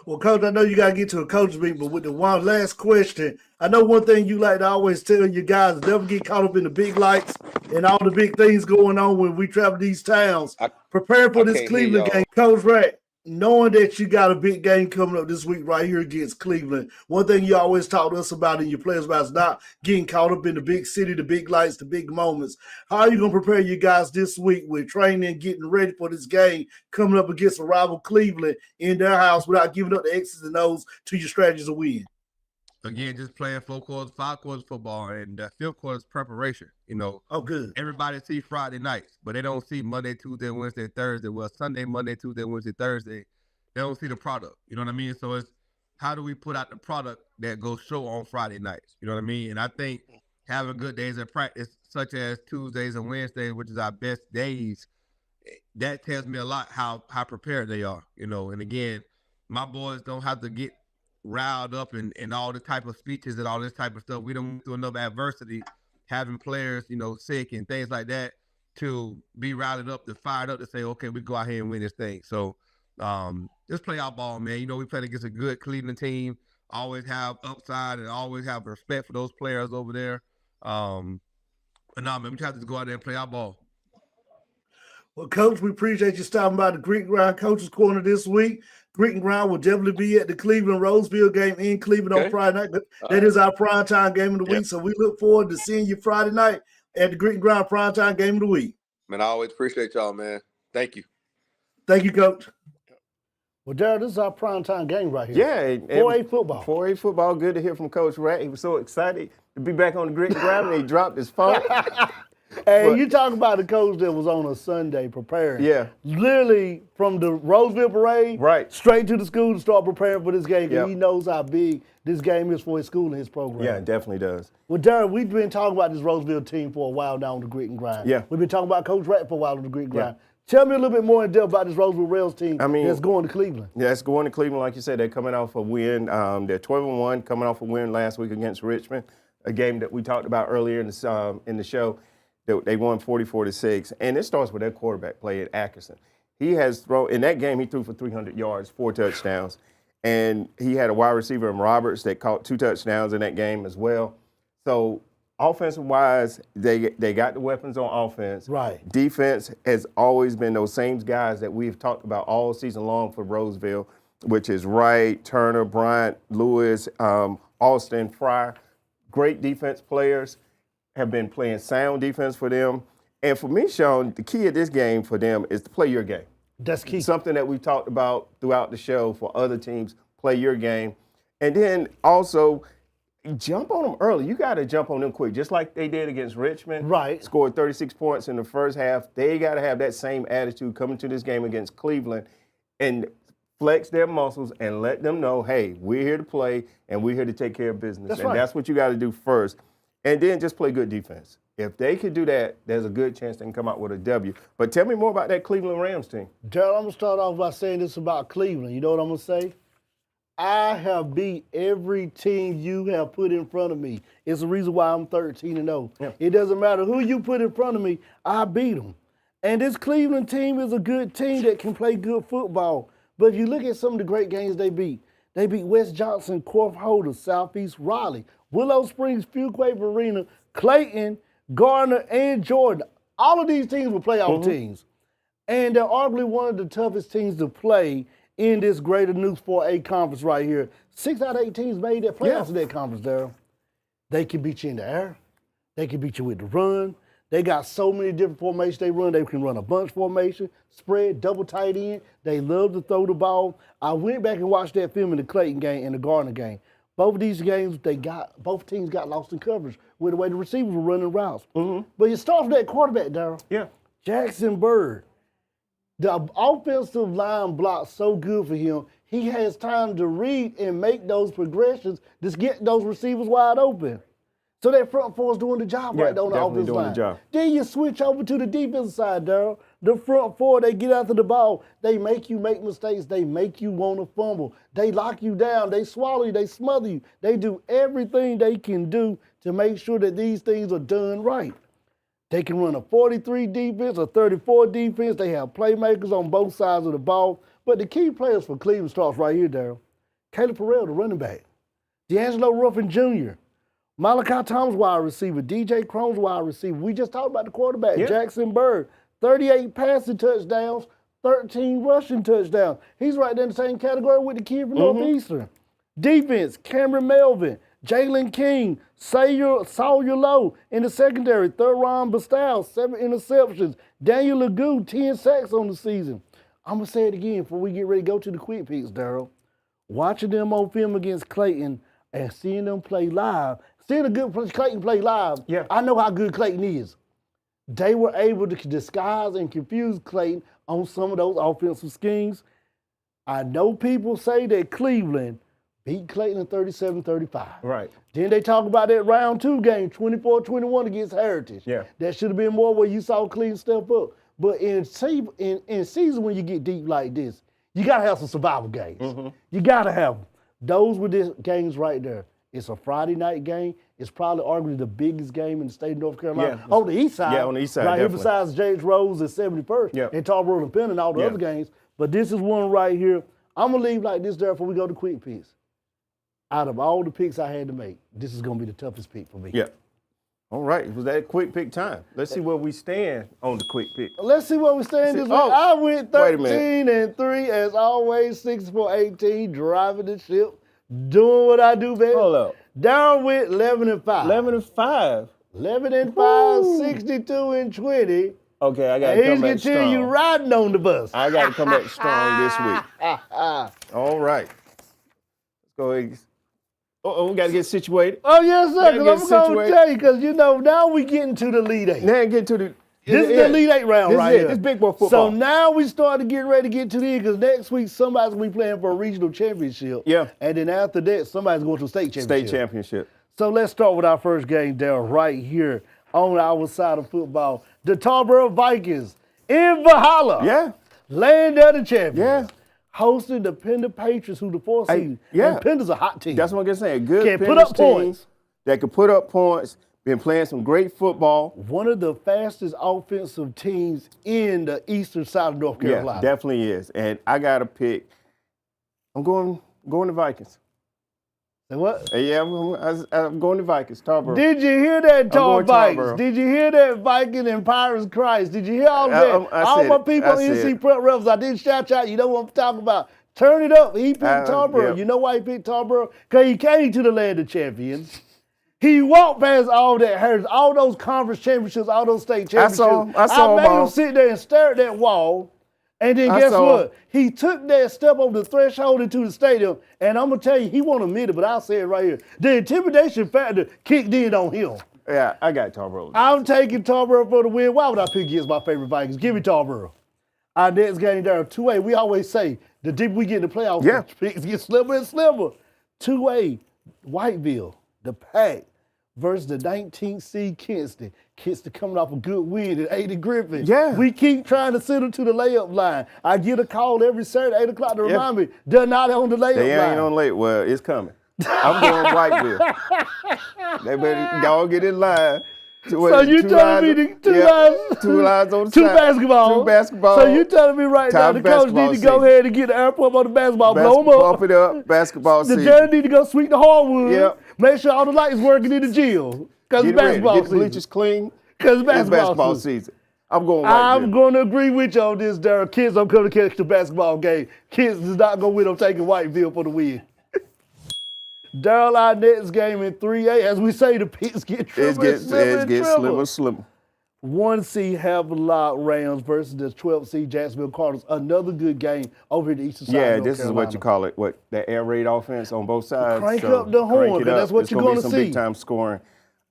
Well, Coach, I know you got to get to a coach meeting, but with the one last question, I know one thing you like to always tell your guys, never get caught up in the big lights and all the big things going on when we travel these towns. Prepare for this Cleveland game. Coach Rack, knowing that you got a big game coming up this week right here against Cleveland, one thing you always talk to us about and your players about is not getting caught up in the big city, the big lights, the big moments. How are you going to prepare you guys this week with training, getting ready for this game coming up against a rival Cleveland in their house without giving up the X's and O's to your strategies of win? Again, just playing 4 quarters, 5 quarters football, and 5th quarter is preparation. Oh, good. Everybody see Friday nights, but they don't see Monday, Tuesday, Wednesday, Thursday. Well, Sunday, Monday, Tuesday, Wednesday, Thursday. They don't see the product. You know what I mean? So it's how do we put out the product that goes show on Friday nights? You know what I mean? And I think having good days of practice, such as Tuesdays and Wednesdays, which is our best days, that tells me a lot how prepared they are. And again, my boys don't have to get riled up and all the type of speeches and all this type of stuff. We don't do enough adversity, having players, sick and things like that to be riled up, to fired up to say, okay, we go out here and win this thing. So just play our ball, man. We played against a good Cleveland team, always have upside and always have respect for those players over there. But no, man, we try to just go out there and play our ball. Well, Coach, we appreciate you stopping by the Greek Ground Coach's Corner this week. Greek Ground will definitely be at the Cleveland Rolesville game in Cleveland on Friday night. That is our primetime game of the week, so we look forward to seeing you Friday night at the Greek Ground primetime game of the week. Man, I always appreciate y'all, man. Thank you. Thank you, Coach. Well, Darryl, this is our primetime game right here. Yeah. 4A football. 4A football. Good to hear from Coach Rat. He was so excited to be back on the Greek Ground, and he dropped his phone. Hey, you talking about the coach that was on a Sunday preparing. Yeah. Literally from the Rolesville parade straight to the school to start preparing for this game because he knows how big this game is for his school and his program. Yeah, it definitely does. Well, Darren, we've been talking about this Rolesville team for a while now on the Grit and Grind. Yeah. We've been talking about Coach Rat for a while on the Grit and Grind. Tell me a little bit more in depth about this Rolesville Rails team that's going to Cleveland. Yeah, it's going to Cleveland. Like you said, they're coming off a win. They're 12-1, coming off a win last week against Richmond, a game that we talked about earlier in the show. They won 44-6, and it starts with their quarterback play at Atkinson. He has thrown in that game. He threw for 300 yards, 4 touchdowns, and he had a wide receiver in Roberts that caught 2 touchdowns in that game as well. So offensive-wise, they got the weapons on offense. Right. Defense has always been those same guys that we've talked about all season long for Rolesville, which is Wright, Turner, Bryant, Lewis, Austin, Fryer. Great defense players. Have been playing sound defense for them. And for me, Sean, the key of this game for them is to play your game. That's key. Something that we've talked about throughout the show for other teams, play your game. And then also jump on them early. You got to jump on them quick, just like they did against Richmond. Right. Scored 36 points in the first half. They got to have that same attitude coming to this game against Cleveland and flex their muscles and let them know, hey, we're here to play and we're here to take care of business. That's what you got to do first. And then just play good defense. If they could do that, there's a good chance they can come out with a W. But tell me more about that Cleveland Rams team. Darryl, I'm going to start off by saying this about Cleveland. You know what I'm going to say? I have beat every team you have put in front of me. It's the reason why I'm 13-0. Yeah. It doesn't matter who you put in front of me, I beat them. And this Cleveland team is a good team that can play good football. But if you look at some of the great games they beat West Johnson, Corf Holder, Southeast Raleigh, Willow Springs, Fuquay Arena, Clayton, Gardner, and Jordan. All of these teams were playoff teams. And they're arguably one of the toughest teams to play in this Greater News 4A conference right here. 6 out of 8 teams made their playoffs in that conference, Darryl. They can beat you in the air. They can beat you with the run. They got so many different formations they run. They can run a bunch formation, spread, double tight end. They love to throw the ball. I went back and watched that film in the Clayton game and the Gardner game. Both of these games, both teams got lost in coverage with the way the receivers were running routes. But you start with that quarterback, Darryl. Yeah. Jackson Bird. The offensive line blocks so good for him. He has time to read and make those progressions to get those receivers wide open. So that front four is doing the job right there on the offensive line. The job. Then you switch over to the defensive side, Darryl. The front four, they get after the ball. They make you make mistakes. They make you want to fumble. They lock you down. They swallow you. They smother you. They do everything they can do to make sure that these things are done right. They can run a 43 defense, a 34 defense. They have playmakers on both sides of the ball. But the key players for Cleveland starts right here, Darryl. Caleb Farrell, the running back. D'Angelo Ruffin Jr., Malachi Thomas, wide receiver. DJ Crohn's wide receiver. We just talked about the quarterback, Jackson Bird. 38 passing touchdowns, 13 rushing touchdowns. He's right there in the same category with the kid from Northeastern. Defense, Cameron Melvin, Jalen King, Sawyer Lowe in the secondary. Third round Bastal, 7 interceptions. Daniel Legou, 10 sacks on the season. I'm going to say it again before we get ready to go to the quick picks, Daryl. Watching them on film against Clayton and seeing them play live, seeing a good Clayton play live, I know how good Clayton is. They were able to disguise and confuse Clayton on some of those offensive schemes. I know people say that Cleveland beat Clayton in 37-35. Right. Then they talk about that round 2 game, 24-21 against Heritage. Yeah. That should have been more where you saw Cleveland step up. But in season when you get deep like this, you got to have some survival games. You got to have them. Those were the games right there. It's a Friday night game. It's probably arguably the biggest game in the state of North Carolina. On the east side. Yeah, on the east side, right here definitely. besides James Rose at 71st and Tarboro and Penn and all the other games. But this is one right here. I'm going to leave like this there before we go to quick picks. Out of all the picks I had to make, this is going to be the toughest pick for me. Yeah. All right. Was that quick pick time? Let's see where we stand on the quick pick. Let's see where we stand this week. I went 13-3 as always, 6-for-18, driving the ship, doing what I do best. Hold up. Down with 11-5. 11-5. 11-5, 62-20. Okay, I got to come back strong. You riding on the bus. I got to come back strong this week. All right. Let's go ahead. We got to get situated. Oh, yes, sir, because I'm going to tell you, because, now we getting to the Elite Eight. Now getting to the This is the Elite Eight round right here. This big boy football. So now we start to get ready to get to the end, because next week somebody's going to be playing for a regional championship. Yeah. And then after that, somebody's going to a state championship. State championship. So let's start with our first game, Daryl, right here on our side of football. The Tarboro Vikings in Valhalla. Yeah. Land of the champions. Yeah. Hosting the Pender Patriots, who the 4th seed. Yeah. And Pender's a hot team. That's what I'm going to say. Good Can put up team points. that can put up points. Been playing some great football. One of the fastest offensive teams in the eastern side of North Carolina. Yeah, definitely is. And I got to pick. I'm going to Vikings. And what? Yeah, I'm going to Vikings. Tarboro. Did you hear that, Vikings? Tarboro. Did you hear that, Viking and Pirates Christ? Did you hear all that? All my people on NC Prep Rebels, I didn't shout out. You know what I'm talking about. Turn it up. He picked Tarboro. Yeah. You know why he picked Tarboro? Because he came to the land of champions. He walked past all that heritage, all those conference championships, all those state championships. I made him sit there and stare at that wall. And then guess what? He took that step over the threshold into the stadium, and I'm going to tell you, he won't admit it, but I'll say it right here. The intimidation factor kicked in on him. Yeah, I got Tarboro. I'm taking Tarboro for the win. Why would I pick against my favorite Vikings? Give me Tarboro. Our next game there, 2A, we always say, the deeper we get in the playoffs, the picks get slimmer and slimmer. 2A, Whiteville, the Pack versus the 19th seed Kinston. Kinston coming off a good win at Ayden Grifton. Yeah. We keep trying to send them to the layup line. I get a call every Saturday, 8 o'clock to remind me they're not on the layup line. They ain't on late. Well, it's coming. I'm going Whiteville. They better go get in line. So you telling me two lines on the side. Two basketballs. So you telling me right now the coach need to go ahead and get the airport on the basketball, blow them up. Bump it up, basketball season. The janitor need to go sweep the hardwood. Yep. Make sure all the lights working in the gym. Because it's basketball season. Get the bleachers clean. Because it's basketball season. I'm going I'm going to agree with you on this, Daryl. Kids don't come to catch the basketball game. Kids is not going to win. I'm taking Whiteville for the win. Daryl, our next game in 3A, as we say, the picks get slimmer and slimmer. 1C Havelock Rams versus the 12th seed Jacksonville Cardinals. Another good game over in the eastern side of North Carolina. Yeah, this is what you call it, the air raid offense on both sides. Crank up the horn, because that's what you're going to see. It's going to be some big-time scoring.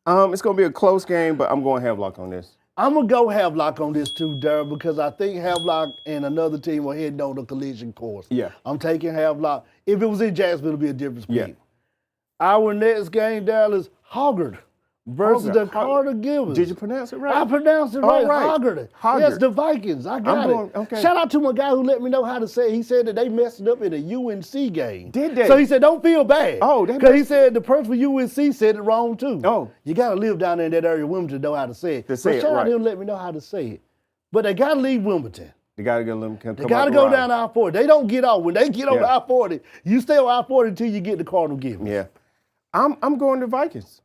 It's going to be a close game, but I'm going Havelock on this. I'm going to go Havelock on this too, Daryl, because I think Havelock and another team are heading on the collision course. Yeah. I'm taking Havelock. If it was in Jacksonville, it would be a different speed. Yeah. Our next game, Daryl, is Hoggard versus the Carter Givers. Did you pronounce it right? I pronounced it right. Hoggard. Yes, the Vikings. I got it. Okay. Shout out to my guy who let me know how to say it. He said that they messed it up in a UNC game. Did they? So he said, don't feel bad. Oh, because he said the person for UNC said it wrong too. Oh. You got to live down there in that area of Wilmington to know how to say it. Shout out to him let me know how to say it. But they got to leave Wilmington. They got to get them. They got to go down I-40. They don't get off. When they get on I-40, you stay on I-40 until you get the Cardinal Givers. Yeah. I'm going to Vikings.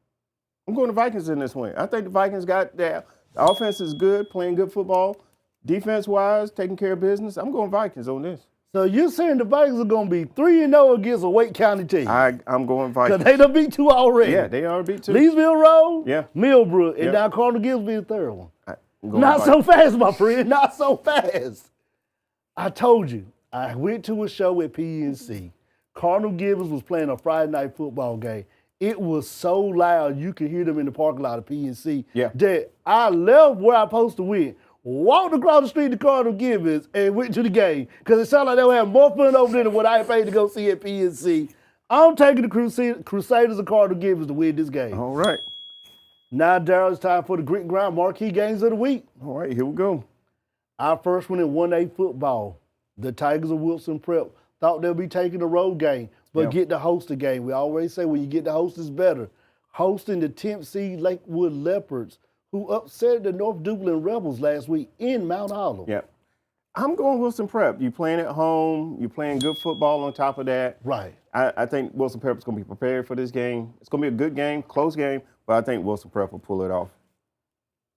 I'm going to Vikings in this win. I think the Vikings got that. The offense is good, playing good football. Defense-wise, taking care of business, I'm going Vikings on this. So you're saying the Vikings are going to be 3-0 against a Wake County team? I'm going Vikings. Because they done beat 2 already. Yeah, they already beat 2. Leesville Road, Yeah. Millbrook, and Yep. now Cardinal Gibbs be the third one. I'm going Not so Vikings. fast, my friend. Not so fast. I told you. I went to a show at PNC. Cardinal Gibbs was playing a Friday night football game. It was so loud you could hear them in the parking lot of PNC. Yeah. That I left where I supposed to went, walked across the street to Cardinal Gibbs, and went to the game. Because it sounded like they were having more fun over there than what I paid to go see at PNC. I'm taking the Crusaders of Cardinal Gibbs to win this game. All right. Now, Darryl, it's time for the Grit and Grind marquee games of the week. All right, here we go. Our first one in 1A football. The Tigers of Wilson Prep thought they'll be taking a road game, but get to host the game. We always say when you get to host, it's better. Hosting the 10th seed Lakewood Leopards, who upset the North Dublin Rebels last week in Mount Olive. Yeah. I'm going Wilson Prep. You playing at home. You playing good football on top of that. Right. I think Wilson Prep is going to be prepared for this game. It's going to be a good game, close game, but I think Wilson Prep will pull it off.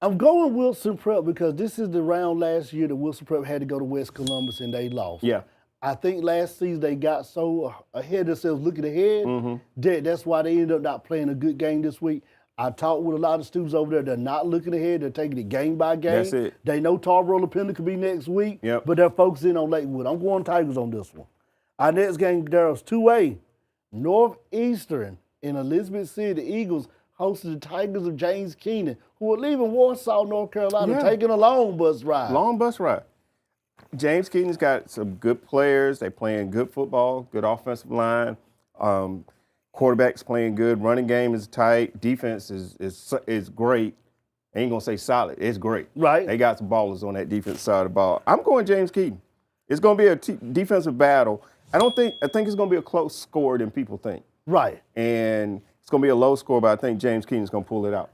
I'm going Wilson Prep because this is the round last year that Wilson Prep had to go to West Columbus and they lost. Yeah. I think last season they got so ahead of themselves looking ahead that's why they ended up not playing a good game this week. I talked with a lot of students over there. They're not looking ahead. They're taking it game by game. That's it. They know Tarboro Lapenda could be next week, Yep. but they're focusing on Lakewood. I'm going Tigers on this one. Our next game, Daryl's 2A. Northeastern in Elizabeth City, the Eagles hosted the Tigers of James Kenan, who are leaving Warsaw, North Carolina, taking a long bus ride. Long bus ride. James Kenan's got some good players. They playing good football, good offensive line. Quarterback's playing good. Running game is tight. Defense is great. I ain't gonna say solid. It's great. Right. They got some ballers on that defense side of the ball. I'm going James Kenan. It's gonna be a defensive battle. I think it's gonna be a close score than people think. Right. And it's gonna be a low score, but I think James Kenan's gonna pull it out.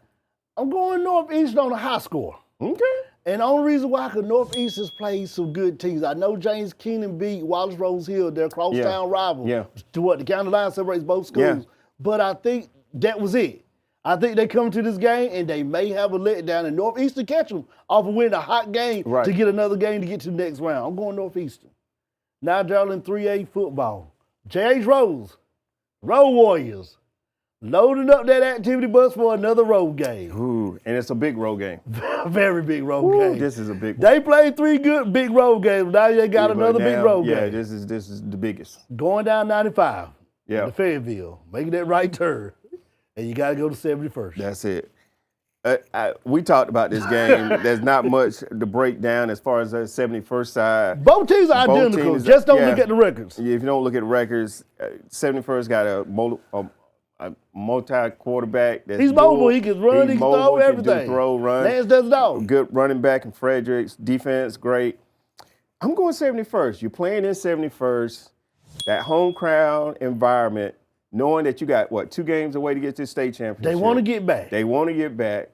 I'm going Northeastern on a high score. Okay. And the only reason why, because Northeast has played some good teams. I know James Kenan beat Wallace Rose Hill, their crosstown rival. Yeah. To what? The county line separates both schools. Yeah. But I think that was it. I think they come to this game and they may have a letdown, and Northeastern catch them off of winning a hot game to get another game to get to the next round. I'm going Northeastern. Now, Darryl, in 3A football. J.H. Rose, Road Warriors, loading up that activity bus for another road game. Ooh, and it's a big road game. Very big road game. This is a big one. They played 3 good big road games. Now they got another big road game. Yeah, this is the biggest. Going down 95 Yeah. to Fayetteville, making that right turn. And you got to go to 71st. That's it. We talked about this game. There's not much to break down as far as the 71st side. Both teams are identical. Just don't look at the records. Yeah, if you don't look at the records, 71st got a multi-quarterback. He's mobile. He can run. He can throw everything. He can throw, run. Lance does it all. Good running back in Fredericks. Defense, great. I'm going 71st. You're playing in 71st. That home crowd environment, knowing that you got, 2 games away to get to the state championship. They want to get back. They want to get back.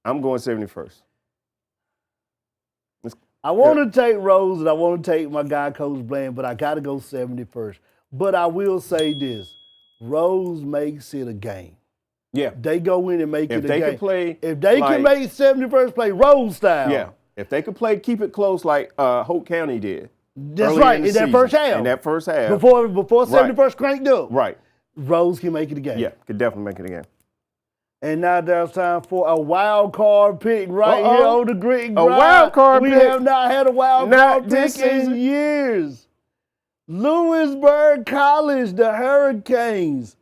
I'm going 71st. I want to take Rose and I want to take my guy, Coach Bland, but I got to go 71st. But I will say this. Rose makes it a game. Yeah. They go in and make it a game. If they can make 71st play Rose style. Yeah. If they could play, keep it close like Hope County did. That's right, in that first half. In that first half. Before 71st cranked up. Right. Rose can make it a game. Yeah, could definitely make it a game. And now there's time for a wild card pick right here on the Grit and Grind. A wild card pick. We have not had a wild card pick in years. Lewisburg College, the Hurricanes,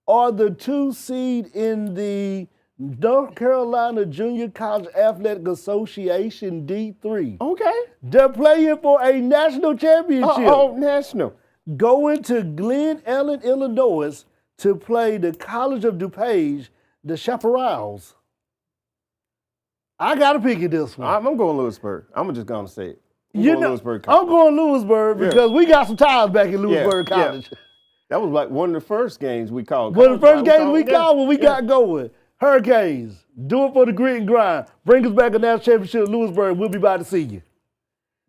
are the 2 seed in the North Carolina Junior College Athletic Association D3. Okay. They're playing for a national championship. National. Going to Glen Ellen, Illinois to play the College of DuPage, the Chaparrals. I got to pick it this one. I'm going Lewisburg. I'm just going to say it. Lewisburg College. I'm going Lewisburg because we got some ties back in Lewisburg College. Yeah. That was like one of the first games we called. One of the first games we called when we got going. Hurricanes, do it for the Grit and Grind. Bring us back a national championship in Lewisburg. We'll be by to see you.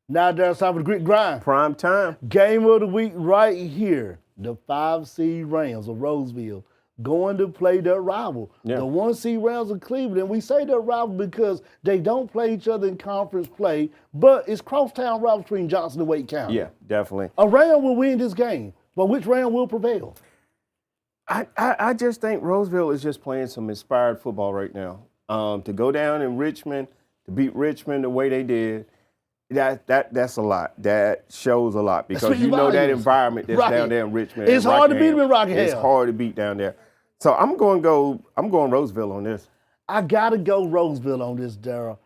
Now there's time for the Grit and Grind. Prime time. Game of the week right here. The 5 seed Rams of Rolesville going to play their rival. Yeah. The 1 seed Rams of Cleveland. And we say they're rival because they don't play each other in conference play, but it's crosstown rival between Johnson and Wake County. Yeah, definitely. A Ram will win this game, but which Ram will prevail? I just think Rolesville is just playing some inspired football right now. To go down in Richmond, to beat Richmond the way they did, that's a lot. That shows a lot because you know that environment that's down there in Richmond. It's hard to beat them in Rockingham. It's hard to beat down there. So I'm going Rolesville on this. I gotta go Roseville on this, Darryl.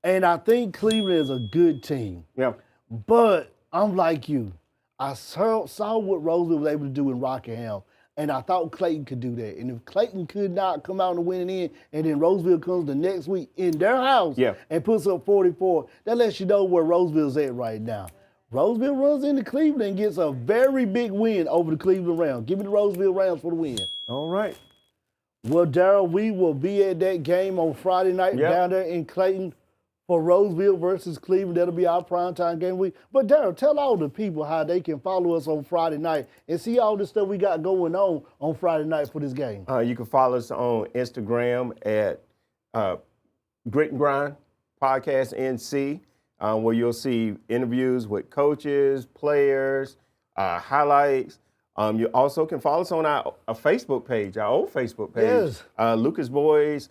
And I think Cleveland is a good team. Yeah. But I'm like you. I saw what Roseville was able to do in Rockingham, and I thought Clayton could do that. And if Clayton could not come out and win it in, and then Roseville comes the next week in their house and puts up 44, that lets you know where Roseville's at right now. Roseville runs into Cleveland and gets a very big win over the Cleveland Rams. Give me the Roseville Rams for the win. All right. Well, Darryl, we will be at that game on Friday night down there in Clayton for Roseville versus Cleveland. That'll be our primetime game week. But Darryl, tell all the people how they can follow us on Friday night and see all the stuff we got going on Friday night for this game. You can follow us on Instagram at Grit and Grind Podcast NC, where you'll see interviews with coaches, players, highlights. You also can follow us on our Facebook page, our old Facebook page, Lucas Boys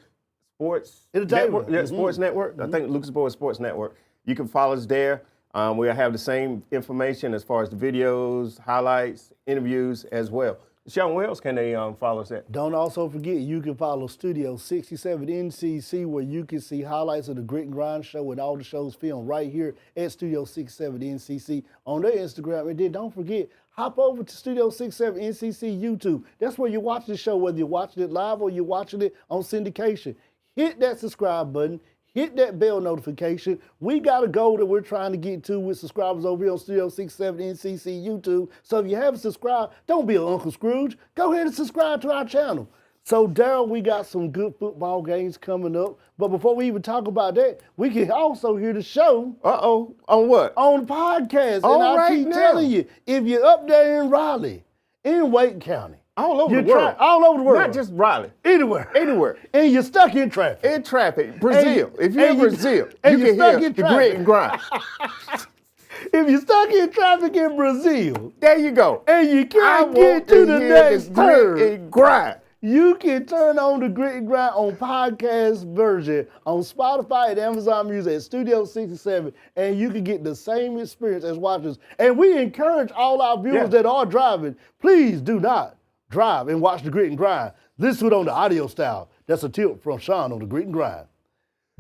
Sports Network. Yeah, Sports Network. I think Lucas Boys Sports Network. You can follow us there. We'll have the same information as far as the videos, highlights, interviews as well. Sean, where else can they follow us at? Don't also forget, you can follow Studio 67 NCC, where you can see highlights of the Grit and Grind show and all the shows filmed right here at Studio 67 NCC on their Instagram. And then don't forget, hop over to Studio 67 NCC YouTube. That's where you watch the show, whether you're watching it live or you're watching it on syndication. Hit that subscribe button. Hit that bell notification. We got a goal that we're trying to get to with subscribers over here on Studio 67 NCC YouTube. So if you haven't subscribed, don't be an Uncle Scrooge. Go ahead and subscribe to our channel. So, Darryl, we got some good football games coming up. But before we even talk about that, we can also hear the show. On what? On the podcast. All and I right keep now. telling you, if you're up there in Raleigh, in Wake County, all over the world. All over the world. Not just Raleigh. Anywhere. Anywhere. And you're stuck in traffic. In traffic. Brazil. If you're in Brazil, and you you're can stuck hear in the traffic. Grit and Grind. If you're stuck in traffic in Brazil, there you go. And you can't get to the next turn, Grit and Grind. You can turn on the Grit and Grind on podcast version on Spotify and Amazon Music at Studio 67, and you can get the same experience as watchers. And we encourage all our viewers that are driving, please do not drive and watch the Grit and Grind. Listen to it on the audio style. That's a tip from Sean on the Grit and Grind.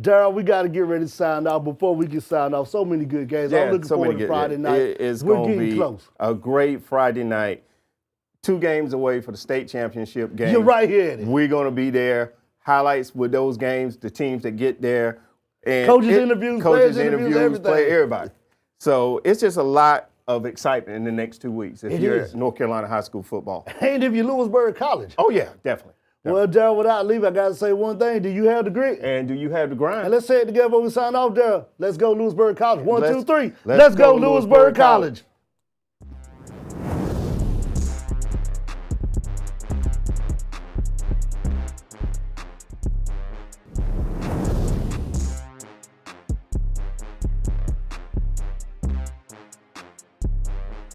Darryl, we got to get ready to sign off. Before we get signed off, so many good games. I'm looking forward to Friday night. It's We're going to getting be close. a great Friday night. 2 games away for the state championship game. You're right here at it. We're going to be there. Highlights with those games, the teams that get there. And coaches interviews, everything. Play everybody. So it's just a lot of excitement in the next 2 weeks if you're at North Carolina high school football. And if you're Lewisburg College. Oh, yeah, definitely. Well, Darryl, without leaving, I got to say one thing. Do you have the grit? And do you have the grind? And let's say it together when we sign off, Darryl. Let's go Lewisburg College. 1, 2, 3. Let's go Lewisburg College.